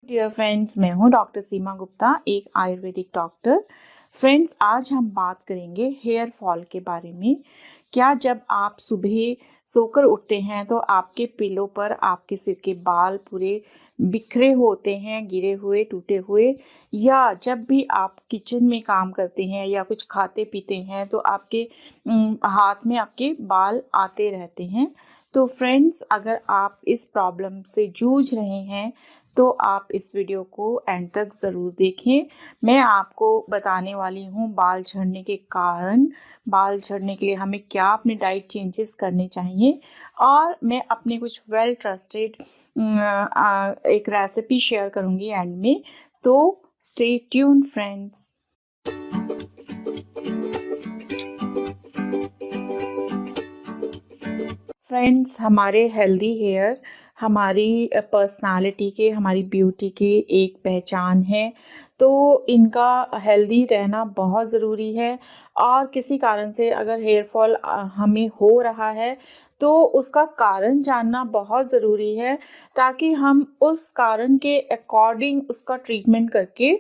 Dear friends, मैं हूं doctor सीमा गुप्ता, एक आयुर्वेदिक डॉक्टर। फ्रेंड्स, आज हम बात करेंगे हेयर फॉल के बारे में। क्या जब आप सुबह सोकर उठते हैं तो आपके पिलो पर आपके सिर के बाल पूरे बिखरे होते हैं, गिरे हुए, टूटे हुए, या जब भी आप किचन में काम करते हैं या कुछ खाते पीते हैं तो आपके हाथ में आपके बाल आते रहते हैं। तो फ्रेंड्स, अगर आप इस प्रॉब्लम से जूझ रहे हैं तो आप इस वीडियो को एंड तक ज़रूर देखें। मैं आपको बताने वाली हूँ बाल झड़ने के कारण, बाल झड़ने के लिए हमें क्या अपने डाइट चेंजेस करने चाहिए, और मैं अपने कुछ वेल ट्रस्टेड एक रेसिपी शेयर करूँगी एंड में। तो स्टे ट्यून फ्रेंड्स। फ्रेंड्स, हमारे हेल्दी हेयर हमारी पर्सनालिटी के, हमारी ब्यूटी के एक पहचान है। तो इनका हेल्दी रहना बहुत ज़रूरी है, और किसी कारण से अगर हेयर फॉल हमें हो रहा है तो उसका कारण जानना बहुत ज़रूरी है, ताकि हम उस कारण के अकॉर्डिंग उसका ट्रीटमेंट करके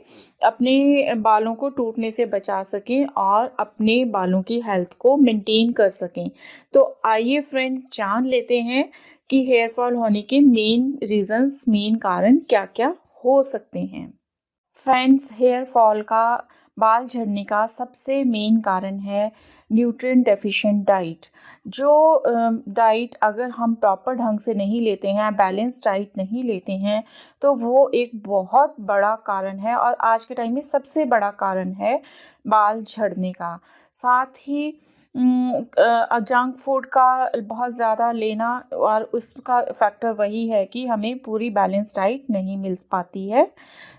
अपने बालों को टूटने से बचा सकें और अपने बालों की हेल्थ को मेंटेन कर सकें। तो आइए फ्रेंड्स, जान लेते हैं कि हेयर फॉल होने के मेन रीजंस, मेन कारण क्या-क्या हो सकते हैं। फ्रेंड्स, हेयर फॉल का, बाल झड़ने का सबसे मेन कारण है न्यूट्रिएंट डेफिशिएंट डाइट। जो डाइट अगर हम प्रॉपर ढंग से नहीं लेते हैं, बैलेंस डाइट नहीं लेते हैं, तो वो एक बहुत बड़ा कारण है, और आज के टाइम में सबसे बड़ा कारण है बाल झड़ने का। साथ ही जंक फूड का बहुत ज़्यादा लेना, और उसका फैक्टर वही है कि हमें पूरी बैलेंस डाइट नहीं मिल पाती है।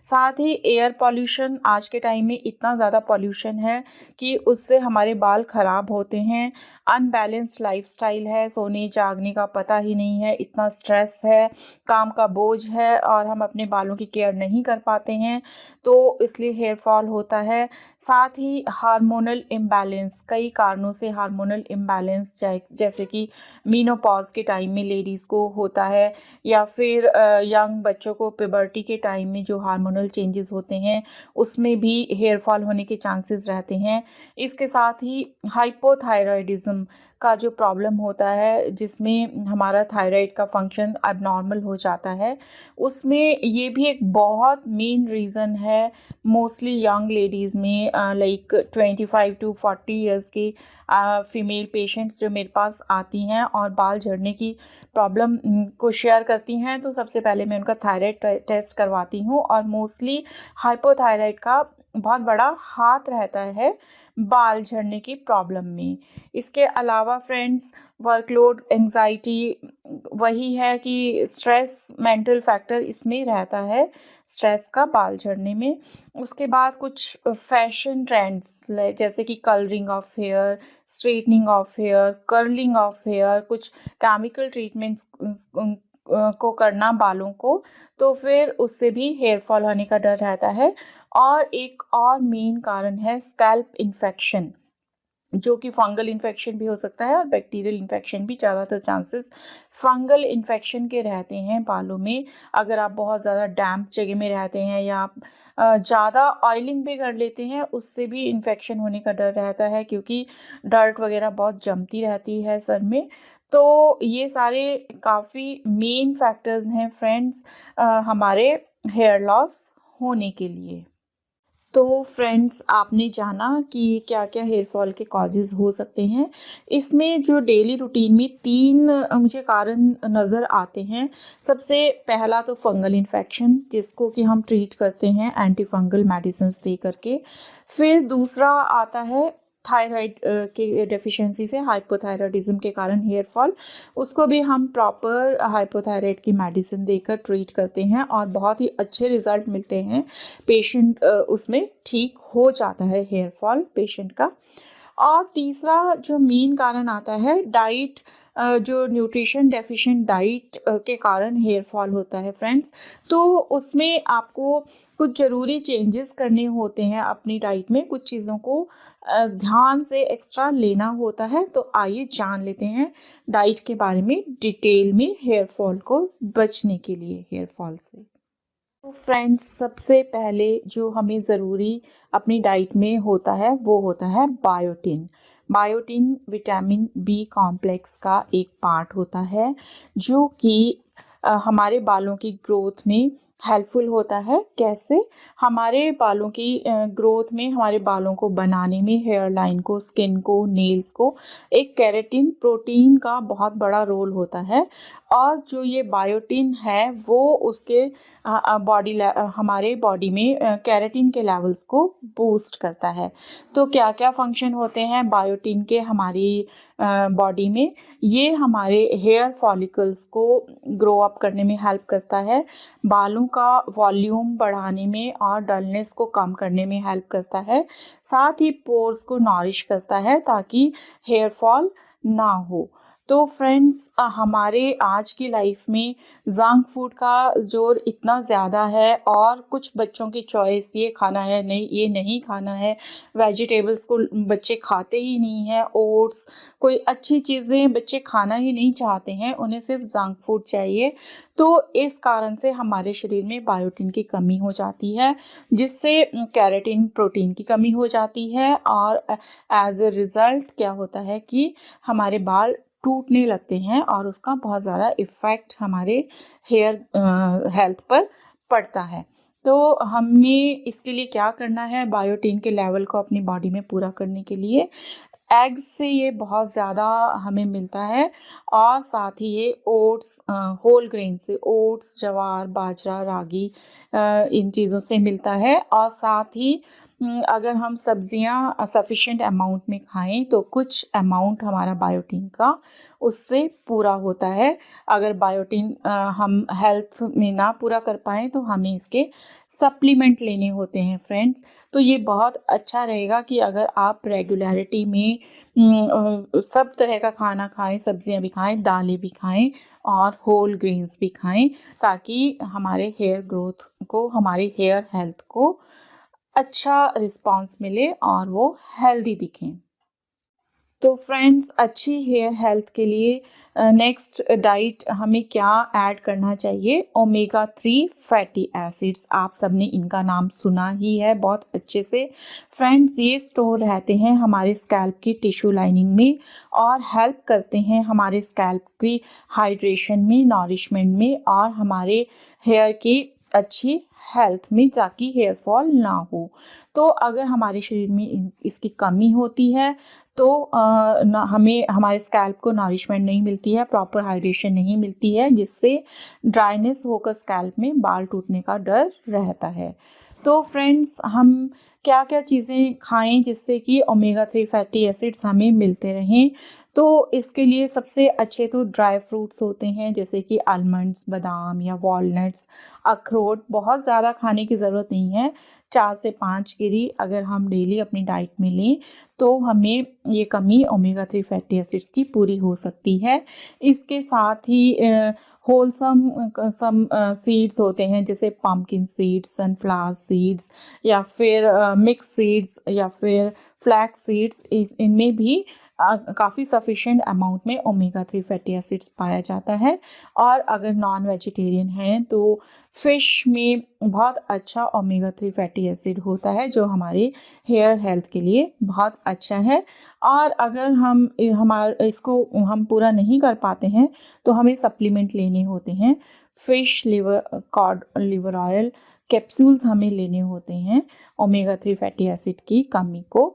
साथ ही एयर पॉल्यूशन, आज के टाइम में इतना ज़्यादा पॉल्यूशन है कि उससे हमारे बाल ख़राब होते हैं। अनबैलेंस्ड लाइफस्टाइल है, सोने जागने का पता ही नहीं है, इतना स्ट्रेस है, काम का बोझ है, और हम अपने बालों की केयर नहीं कर पाते हैं, तो इसलिए हेयर फॉल होता है। साथ ही हार्मोनल इम्बैलेंस, कई कारणों से हार्मोनल इम्बैलेंस, जैसे कि मीनोपॉज के टाइम में लेडीज़ को होता है, या फिर यंग बच्चों को प्यूबर्टी के टाइम में जो हार्मोनल चेंजेस होते हैं उसमें भी हेयर फॉल होने के चांसेस रहते हैं। इसके साथ ही हाइपोथायरॉयडिज्म का जो प्रॉब्लम होता है, जिसमें हमारा थायराइड का फंक्शन अबनॉर्मल हो जाता है, उसमें ये भी एक बहुत मेन रीज़न है। मोस्टली यंग लेडीज़ में, लाइक 25 टू 40 ईयर्स की फीमेल पेशेंट्स जो मेरे पास आती हैं और बाल झड़ने की प्रॉब्लम को शेयर करती हैं, तो सबसे पहले मैं उनका थायराइड टेस्ट करवाती हूँ, और मोस्टली हाइपोथायराइड का बहुत बड़ा हाथ रहता है बाल झड़ने की प्रॉब्लम में। इसके अलावा फ्रेंड्स, वर्कलोड, एंजाइटी, वही है कि स्ट्रेस, मेंटल फैक्टर इसमें रहता है, स्ट्रेस का बाल झड़ने में। उसके बाद कुछ फैशन ट्रेंड्स, जैसे कि colouring of hair, straightening of hair, curling of hair, कुछ केमिकल ट्रीटमेंट्स को करना बालों को, तो फिर उससे भी हेयर फॉल होने का डर रहता है। और एक और मेन कारण है स्कैल्प इन्फेक्शन, जो कि फंगल इन्फेक्शन भी हो सकता है, और बैक्टीरियल इन्फेक्शन भी। ज़्यादातर चांसेस फंगल इन्फेक्शन के रहते हैं बालों में। अगर आप बहुत ज़्यादा डैम्प जगह में रहते हैं, या आप ज़्यादा ऑयलिंग भी कर लेते हैं, उससे भी इन्फेक्शन होने का डर रहता है, क्योंकि डर्ट वगैरह बहुत जमती रहती है सर में। तो ये सारे काफ़ी मेन फैक्टर्स हैं फ्रेंड्स, हमारे हेयर लॉस होने के लिए। तो फ्रेंड्स, आपने जाना कि क्या-क्या हेयर फॉल के कॉजेज़ हो सकते हैं। इसमें जो डेली रूटीन में 3 मुझे कारण नज़र आते हैं। सबसे पहला तो फंगल इन्फेक्शन, जिसको कि हम ट्रीट करते हैं एंटी फंगल मेडिसिन्स दे करके। फिर दूसरा आता है थायराइड की डेफिशिएंसी से, हाइपोथायरॉयडिज्म के कारण हेयर फॉल, उसको भी हम प्रॉपर हाइपोथायराइड की मेडिसिन देकर ट्रीट करते हैं, और बहुत ही अच्छे रिजल्ट मिलते हैं। पेशेंट उसमें ठीक हो जाता है हेयर फॉल पेशेंट का। और तीसरा जो मेन कारण आता है डाइट, जो न्यूट्रिशन डेफिशिएंट डाइट के कारण हेयर फॉल होता है फ्रेंड्स। तो उसमें आपको कुछ ज़रूरी चेंजेस करने होते हैं अपनी डाइट में, कुछ चीज़ों को ध्यान से एक्स्ट्रा लेना होता है। तो आइए जान लेते हैं डाइट के बारे में डिटेल में, हेयर फॉल को बचने के लिए, हेयर फॉल से। तो फ्रेंड्स, सबसे पहले जो हमें ज़रूरी अपनी डाइट में होता है वो होता है biotin. Biotin vitamin B complex का एक पार्ट होता है जो कि हमारे बालों की ग्रोथ में हेल्पफुल होता है। कैसे? हमारे बालों की ग्रोथ में, हमारे बालों को बनाने में, हेयर लाइन को, स्किन को, नेल्स को एक केराटिन प्रोटीन का बहुत बड़ा रोल होता है। और जो ये बायोटिन है वो उसके हमारे बॉडी में केराटिन के लेवल्स को बूस्ट करता है। तो क्या क्या फंक्शन होते हैं बायोटिन के हमारी बॉडी में? ये हमारे हेयर फॉलिकल्स को ग्रो अप करने में हेल्प करता है, बालों का वॉल्यूम बढ़ाने में और डलनेस को कम करने में हेल्प करता है, साथ ही पोर्स को नॉरिश करता है ताकि हेयर फॉल ना हो। तो फ्रेंड्स, हमारे आज की लाइफ में जंक फूड का जोर इतना ज़्यादा है और कुछ बच्चों की चॉइस ये खाना है, नहीं ये नहीं खाना है, वेजिटेबल्स को बच्चे खाते ही नहीं हैं, ओट्स, कोई अच्छी चीज़ें बच्चे खाना ही नहीं चाहते हैं, उन्हें सिर्फ जंक फूड चाहिए। तो इस कारण से हमारे शरीर में बायोटिन की कमी हो जाती है, जिससे केराटिन प्रोटीन की कमी हो जाती है और एज ए रिज़ल्ट क्या होता है कि हमारे बाल टूटने लगते हैं और उसका बहुत ज़्यादा इफ़ेक्ट हमारे हेयर हेल्थ पर पड़ता है। तो हमें इसके लिए क्या करना है? बायोटिन के लेवल को अपनी बॉडी में पूरा करने के लिए एग्स से ये बहुत ज़्यादा हमें मिलता है और साथ ही ये ओट्स, होल ग्रेन से ओट्स, ज्वार, बाजरा, रागी, इन चीज़ों से मिलता है। और साथ ही अगर हम सब्जियां सफिशिएंट अमाउंट में खाएं तो कुछ अमाउंट हमारा बायोटिन का उससे पूरा होता है। अगर बायोटिन हम हेल्थ में ना पूरा कर पाएँ तो हमें इसके सप्लीमेंट लेने होते हैं फ्रेंड्स। तो ये बहुत अच्छा रहेगा कि अगर आप रेगुलरिटी में सब तरह का खाना खाएं, सब्जियां भी खाएं, दालें भी खाएं और होल ग्रेन्स भी खाएं, ताकि हमारे हेयर ग्रोथ को, हमारी हेयर हेल्थ को अच्छा रिस्पॉन्स मिले और वो हेल्दी दिखें। तो फ्रेंड्स, अच्छी हेयर हेल्थ के लिए नेक्स्ट डाइट हमें क्या ऐड करना चाहिए? Omega 3 fatty acids. आप सबने इनका नाम सुना ही है बहुत अच्छे से। फ्रेंड्स, ये स्टोर रहते हैं हमारे स्कैल्प की टिश्यू लाइनिंग में और हेल्प करते हैं हमारे स्कैल्प की हाइड्रेशन में, नॉरिशमेंट में और हमारे हेयर की अच्छी हेल्थ में, ताकि हेयर फॉल ना हो। तो अगर हमारे शरीर में इसकी कमी होती है तो हमें हमारे स्कैल्प को नॉरिशमेंट नहीं मिलती है, प्रॉपर हाइड्रेशन नहीं मिलती है, जिससे ड्राइनेस होकर स्कैल्प में बाल टूटने का डर रहता है। तो फ्रेंड्स, हम क्या क्या चीज़ें खाएं जिससे कि ओमेगा 3 फैटी एसिड्स हमें मिलते रहें? तो इसके लिए सबसे अच्छे तो ड्राई फ्रूट्स होते हैं, जैसे कि आलमंड्स, बादाम या वॉलनट्स, अखरोट। बहुत ज़्यादा खाने की ज़रूरत नहीं है, 4 से 5 गिरी अगर हम डेली अपनी डाइट में लें तो हमें ये कमी ओमेगा 3 फैटी एसिड्स की पूरी हो सकती है। इसके साथ ही होलसम सीड्स होते हैं, जैसे पम्पकिन सीड्स, सनफ्लावर सीड्स या फिर मिक्स सीड्स या फिर फ्लैक्स सीड्स। इनमें भी काफ़ी सफिशिएंट अमाउंट में ओमेगा 3 फैटी एसिड्स पाया जाता है। और अगर नॉन वेजिटेरियन हैं तो फ़िश में बहुत अच्छा ओमेगा 3 फैटी एसिड होता है, जो हमारे हेयर हेल्थ के लिए बहुत अच्छा है। और अगर इसको हम पूरा नहीं कर पाते हैं तो हमें सप्लीमेंट लेने होते हैं। Fish liver, cod liver oil capsules हमें लेने होते हैं ओमेगा 3 फैटी एसिड की कमी को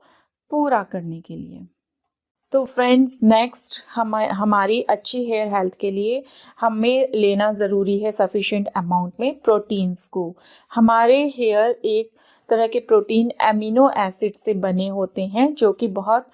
पूरा करने के लिए। तो फ्रेंड्स, नेक्स्ट हमारी अच्छी हेयर हेल्थ के लिए हमें लेना ज़रूरी है सफिशिएंट अमाउंट में प्रोटीन्स को। हमारे हेयर एक तरह के प्रोटीन एमिनो एसिड से बने होते हैं, जो कि बहुत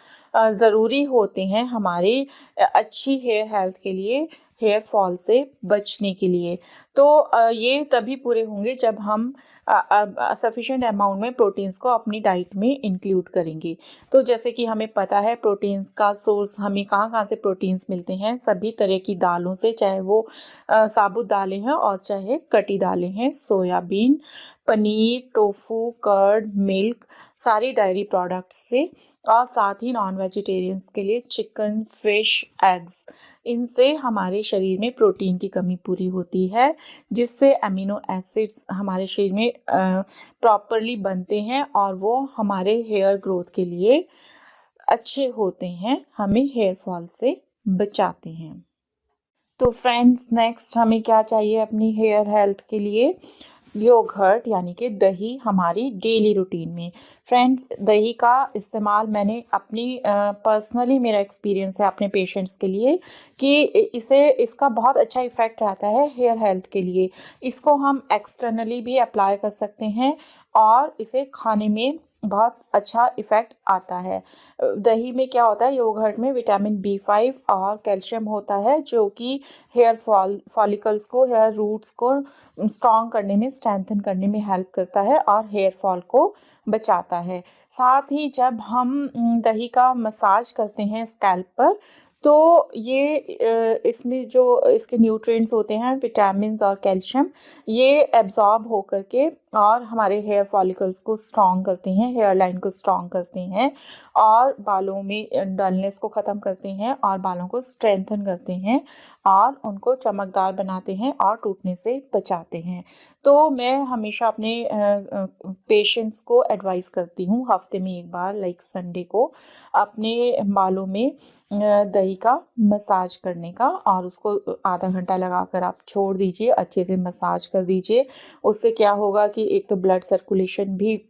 ज़रूरी होते हैं हमारे अच्छी हेयर हेल्थ के लिए, हेयर फॉल से बचने के लिए। तो ये तभी पूरे होंगे जब हम सफिशिएंट अमाउंट में प्रोटीन्स को अपनी डाइट में इंक्लूड करेंगे। तो जैसे कि हमें पता है प्रोटीन्स का सोर्स, हमें कहाँ कहाँ से प्रोटीन्स मिलते हैं? सभी तरह की दालों से, चाहे वो साबुत दालें हैं और चाहे कटी दालें हैं। Soybean, paneer, tofu, curd, milk, सारी डायरी प्रोडक्ट्स से, और साथ ही नॉन वेजिटेरियंस के लिए चिकन, फिश, एग्स। इनसे हमारे शरीर में प्रोटीन की कमी पूरी होती है, जिससे अमीनो एसिड्स हमारे शरीर में प्रॉपरली बनते हैं और वो हमारे हेयर ग्रोथ के लिए अच्छे होते हैं, हमें हेयर फॉल से बचाते हैं। तो फ्रेंड्स, नेक्स्ट हमें क्या चाहिए अपनी हेयर हेल्थ के लिए? योगर्ट यानी कि दही हमारी डेली रूटीन में। फ्रेंड्स, दही का इस्तेमाल मैंने अपनी पर्सनली मेरा एक्सपीरियंस है अपने पेशेंट्स के लिए कि इसका बहुत अच्छा इफ़ेक्ट रहता है हेयर हेल्थ के लिए। इसको हम एक्सटर्नली भी अप्लाई कर सकते हैं और इसे खाने में बहुत अच्छा इफ़ेक्ट आता है। दही में क्या होता है, योगर्ट में विटामिन B5 और कैल्शियम होता है, जो कि हेयर फॉलिकल्स को, हेयर रूट्स को स्ट्रॉन्ग करने में, स्ट्रेंथन करने में हेल्प करता है और हेयर फॉल को बचाता है। साथ ही जब हम दही का मसाज करते हैं स्कैल्प पर, तो ये इसमें जो इसके न्यूट्रिएंट्स होते हैं, विटामिन्स और कैल्शियम, ये एब्जॉर्ब होकर के और हमारे हेयर फॉलिकल्स को स्ट्रॉन्ग करते हैं, हेयर लाइन को स्ट्रॉन्ग करते हैं और बालों में डलनेस को ख़त्म करते हैं और बालों को स्ट्रेंथन करते हैं और उनको चमकदार बनाते हैं और टूटने से बचाते हैं। तो मैं हमेशा अपने पेशेंट्स को एडवाइस करती हूँ हफ्ते में एक बार, लाइक संडे को, अपने बालों में दही का मसाज करने का, और उसको आधा घंटा लगाकर आप छोड़ दीजिए, अच्छे से मसाज कर दीजिए। उससे क्या होगा कि एक तो ब्लड सर्कुलेशन भी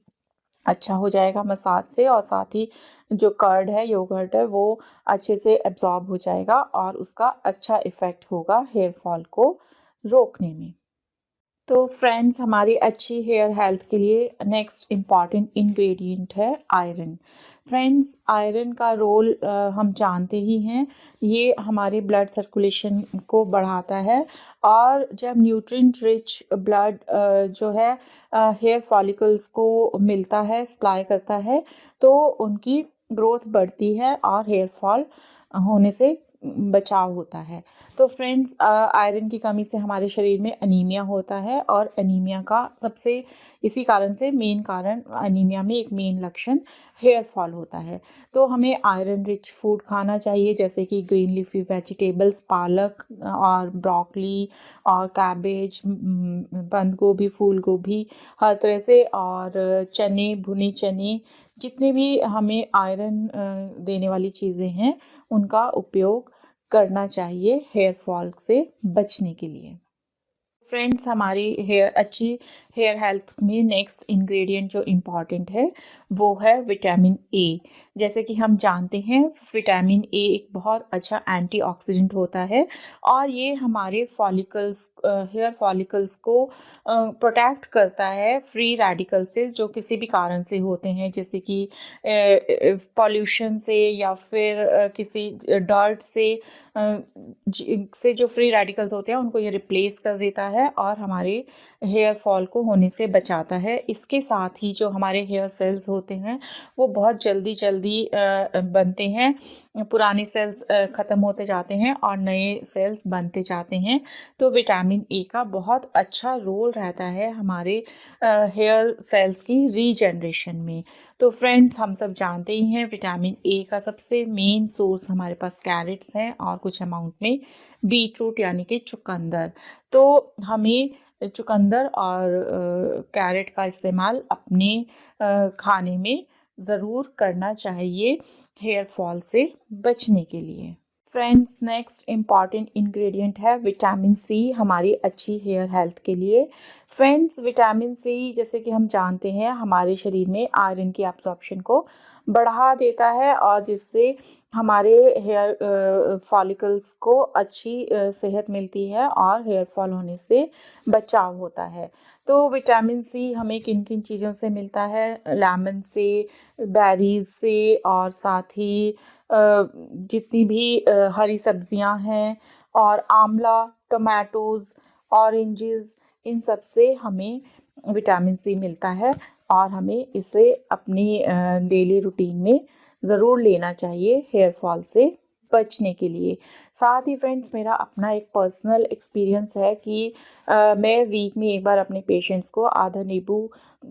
अच्छा हो जाएगा मसाज से, और साथ ही जो कर्ड है, योगर्ट है, वो अच्छे से एब्जॉर्ब हो जाएगा और उसका अच्छा इफ़ेक्ट होगा हेयर फॉल को रोकने में। तो फ्रेंड्स, हमारी अच्छी हेयर हेल्थ के लिए नेक्स्ट इम्पॉर्टेंट इंग्रेडिएंट है आयरन। फ्रेंड्स, आयरन का रोल हम जानते ही हैं, ये हमारे ब्लड सर्कुलेशन को बढ़ाता है, और जब न्यूट्रिएंट रिच ब्लड जो है हेयर फॉलिकल्स को मिलता है, सप्लाई करता है, तो उनकी ग्रोथ बढ़ती है और हेयर फॉल होने से बचाव होता है। तो फ्रेंड्स, आयरन की कमी से हमारे शरीर में अनीमिया होता है, और अनीमिया का सबसे, इसी कारण से मेन कारण, अनीमिया में एक मेन लक्षण हेयर फॉल होता है। तो हमें आयरन रिच फूड खाना चाहिए, जैसे कि ग्रीन लीफी वेजिटेबल्स, पालक और ब्रोकली और कैबेज, बंद गोभी, फूल गोभी, हर तरह से, और चने, भुने चने, जितने भी हमें आयरन देने वाली चीज़ें हैं, उनका उपयोग करना चाहिए हेयर फॉल से बचने के लिए। फ्रेंड्स, हमारी अच्छी हेयर हेल्थ में नेक्स्ट इंग्रेडिएंट जो इम्पॉर्टेंट है, वो है विटामिन ए। जैसे कि हम जानते हैं, विटामिन ए एक बहुत अच्छा एंटीऑक्सीडेंट होता है, और ये हमारे हेयर फॉलिकल्स को प्रोटेक्ट करता है फ्री रेडिकल से, जो किसी भी कारण से होते हैं, जैसे कि पॉल्यूशन से या फिर किसी डर्ट से जो फ्री रेडिकल्स होते हैं, उनको ये रिप्लेस कर देता है और हमारे हेयर फॉल को होने से बचाता है। इसके साथ ही जो हमारे हेयर सेल्स होते हैं, वो बहुत जल्दी बनते हैं, पुराने सेल्स ख़त्म होते जाते हैं और नए सेल्स बनते जाते हैं। तो विटामिन ए का बहुत अच्छा रोल रहता है हमारे हेयर सेल्स की रीजनरेशन में। तो फ्रेंड्स, हम सब जानते ही हैं, विटामिन ए का सबसे मेन सोर्स हमारे पास कैरेट्स हैं और कुछ अमाउंट में बीटरूट यानी कि चुकंदर। तो हमें चुकंदर और कैरेट का इस्तेमाल अपने खाने में ज़रूर करना चाहिए हेयर फॉल से बचने के लिए। फ्रेंड्स, नेक्स्ट इम्पॉर्टेंट इंग्रेडिएंट है विटामिन सी, हमारी अच्छी हेयर हेल्थ के लिए। फ्रेंड्स, विटामिन सी, जैसे कि हम जानते हैं, हमारे शरीर में आयरन की एब्जॉर्प्शन को बढ़ा देता है, और जिससे हमारे हेयर फॉलिकल्स को अच्छी सेहत मिलती है और हेयर फॉल होने से बचाव होता है। तो विटामिन सी हमें किन किन चीज़ों से मिलता है? लेमन से, बेरीज से, और साथ ही जितनी भी हरी सब्जियां हैं, और आंवला, टमाटोज़, ऑरेंजेस, इन सब से हमें विटामिन सी मिलता है, और हमें इसे अपनी डेली रूटीन में ज़रूर लेना चाहिए हेयर फॉल से बचने के लिए। साथ ही फ्रेंड्स मेरा अपना एक पर्सनल एक्सपीरियंस है कि मैं वीक में एक बार अपने पेशेंट्स को आधा नींबू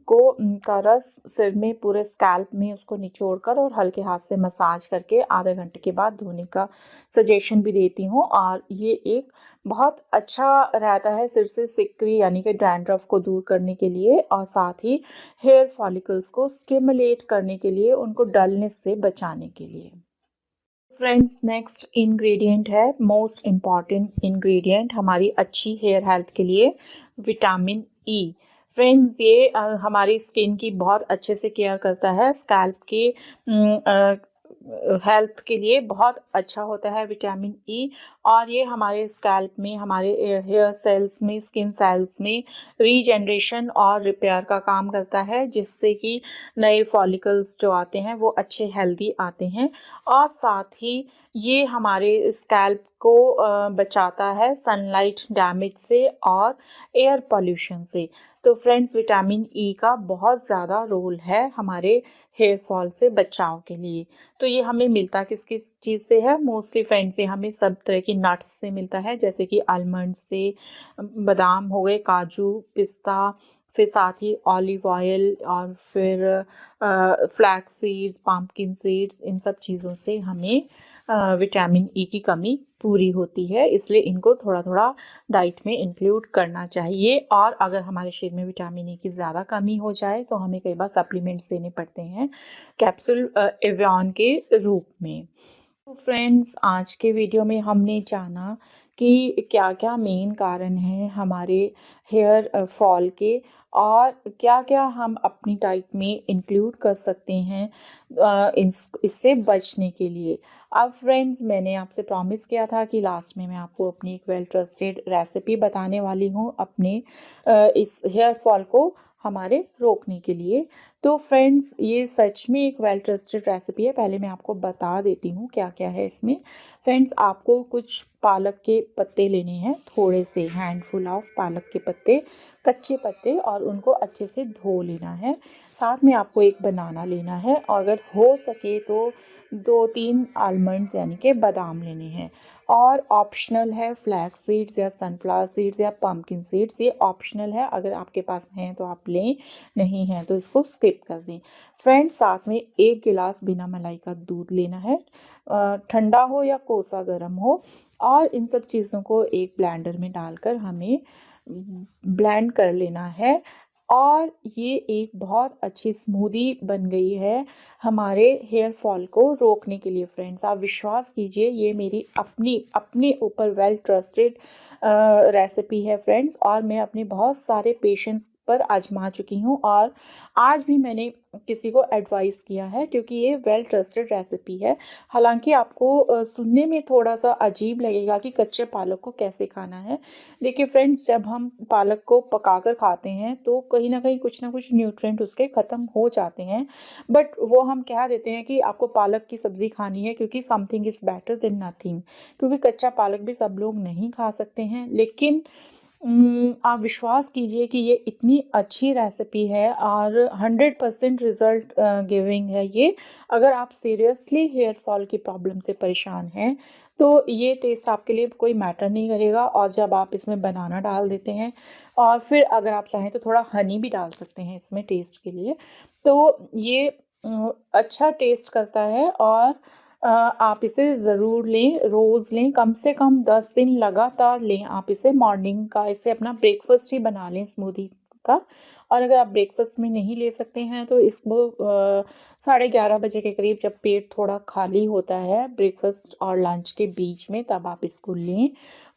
का रस सिर में पूरे स्कैल्प में उसको निचोड़कर और हल्के हाथ से मसाज करके आधे घंटे के बाद धोने का सजेशन भी देती हूँ। और ये एक बहुत अच्छा रहता है सिर से सिकरी यानी कि डैंड्रफ को दूर करने के लिए और साथ ही हेयर फॉलिकल्स को स्टिमुलेट करने के लिए, उनको डलनेस से बचाने के लिए। फ्रेंड्स नेक्स्ट इंग्रेडिएंट है, मोस्ट इम्पॉर्टेंट इंग्रेडिएंट हमारी अच्छी हेयर हेल्थ के लिए, विटामिन ई। फ्रेंड्स ये हमारी स्किन की बहुत अच्छे से केयर करता है, स्कैल्प के हेल्थ के लिए बहुत अच्छा होता है विटामिन ई। और ये हमारे स्कैल्प में, हमारे हेयर सेल्स में, स्किन सेल्स में रीजनरेशन और रिपेयर का काम करता है, जिससे कि नए फॉलिकल्स जो आते हैं वो अच्छे हेल्दी आते हैं। और साथ ही ये हमारे स्कैल्प को बचाता है सनलाइट डैमेज से और एयर पोल्यूशन से। तो फ्रेंड्स विटामिन ई का बहुत ज़्यादा रोल है हमारे हेयर फॉल से बचाव के लिए। तो ये हमें मिलता किस किस चीज़ से है, मोस्टली फ्रेंड्स ये हमें सब तरह की नट्स से मिलता है, जैसे कि आलमंड से, बादाम हो गए, काजू, पिस्ता, फिर साथ ही ऑलिव ऑयल और फिर फ्लैक्स सीड्स, पम्पकिन सीड्स, इन सब चीज़ों से हमें विटामिन ई की कमी पूरी होती है, इसलिए इनको थोड़ा थोड़ा डाइट में इंक्लूड करना चाहिए। और अगर हमारे शरीर में विटामिन ई की ज़्यादा कमी हो जाए तो हमें कई बार सप्लीमेंट्स देने पड़ते हैं कैप्सूल एवियन के रूप में। तो फ्रेंड्स आज के वीडियो में हमने जाना कि क्या क्या मेन कारण हैं हमारे हेयर फॉल के और क्या क्या हम अपनी डाइट में इंक्लूड कर सकते हैं इससे बचने के लिए। अब फ्रेंड्स मैंने आपसे प्रॉमिस किया था कि लास्ट में मैं आपको अपनी एक वेल ट्रस्टेड रेसिपी बताने वाली हूँ अपने इस हेयर फॉल को हमारे रोकने के लिए। तो फ्रेंड्स ये सच में एक वेल ट्रस्टेड रेसिपी है। पहले मैं आपको बता देती हूँ क्या क्या है इसमें। फ्रेंड्स आपको कुछ पालक के पत्ते लेने हैं, थोड़े से हैंडफुल ऑफ पालक के पत्ते, कच्चे पत्ते, और उनको अच्छे से धो लेना है। साथ में आपको एक बनाना लेना है और अगर हो सके तो 2-3 आलमंड्स यानी कि बादाम लेने हैं। और ऑप्शनल है फ्लैक्स सीड्स या सनफ्लावर सीड्स या पम्पकिन सीड्स, ये ऑप्शनल है, अगर आपके पास हैं तो आप लें, नहीं हैं तो इसको स्किप कर दें। फ्रेंड्स साथ में 1 गिलास बिना मलाई का दूध लेना है, ठंडा हो या कोसा गर्म हो, और इन सब चीज़ों को एक ब्लेंडर में डालकर हमें ब्लेंड कर लेना है। और ये एक बहुत अच्छी स्मूदी बन गई है हमारे हेयर फॉल को रोकने के लिए। फ्रेंड्स आप विश्वास कीजिए ये मेरी अपने ऊपर वेल ट्रस्टेड रेसिपी है फ्रेंड्स, और मैं अपने बहुत सारे पेशेंट्स पर आजमा चुकी हूँ और आज भी मैंने किसी को एडवाइस किया है, क्योंकि ये वेल ट्रस्टेड रेसिपी है। हालांकि आपको सुनने में थोड़ा सा अजीब लगेगा कि कच्चे पालक को कैसे खाना है। देखिए फ्रेंड्स जब हम पालक को पकाकर खाते हैं तो कहीं ना कहीं कुछ ना कुछ न्यूट्रिएंट उसके ख़त्म हो जाते हैं, बट वो हम कह देते हैं कि आपको पालक की सब्ज़ी खानी है क्योंकि something is better than nothing, क्योंकि कच्चा पालक भी सब लोग नहीं खा सकते हैं। लेकिन आप विश्वास कीजिए कि ये इतनी अच्छी रेसिपी है और 100% रिज़ल्ट गिविंग है ये। अगर आप सीरियसली हेयर फॉल की प्रॉब्लम से परेशान हैं तो ये टेस्ट आपके लिए कोई मैटर नहीं करेगा। और जब आप इसमें बनाना डाल देते हैं और फिर अगर आप चाहें तो थोड़ा हनी भी डाल सकते हैं इसमें टेस्ट के लिए, तो ये अच्छा टेस्ट करता है। और आप इसे ज़रूर लें, रोज़ लें, कम से कम 10 दिन लगातार लें आप इसे। मॉर्निंग का इसे अपना ब्रेकफास्ट ही बना लें स्मूदी का। और अगर आप ब्रेकफास्ट में नहीं ले सकते हैं तो इसको 11:30 बजे के करीब जब पेट थोड़ा खाली होता है ब्रेकफास्ट और लंच के बीच में, तब आप इसको लें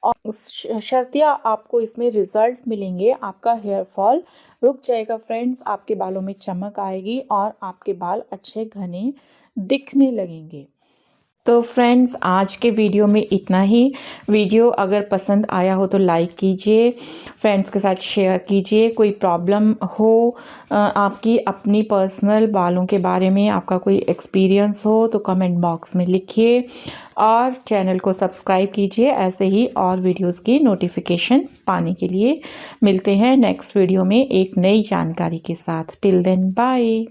और शर्तिया आपको इसमें रिज़ल्ट मिलेंगे। आपका हेयर फॉल रुक जाएगा फ्रेंड्स, आपके बालों में चमक आएगी और आपके बाल अच्छे घने दिखने लगेंगे। तो फ्रेंड्स आज के वीडियो में इतना ही। वीडियो अगर पसंद आया हो तो लाइक कीजिए, फ्रेंड्स के साथ शेयर कीजिए। कोई प्रॉब्लम हो आपकी अपनी पर्सनल बालों के बारे में, आपका कोई एक्सपीरियंस हो तो कमेंट बॉक्स में लिखिए और चैनल को सब्सक्राइब कीजिए ऐसे ही और वीडियोस की नोटिफिकेशन पाने के लिए। मिलते हैं नेक्स्ट वीडियो में एक नई जानकारी के साथ। Till then bye.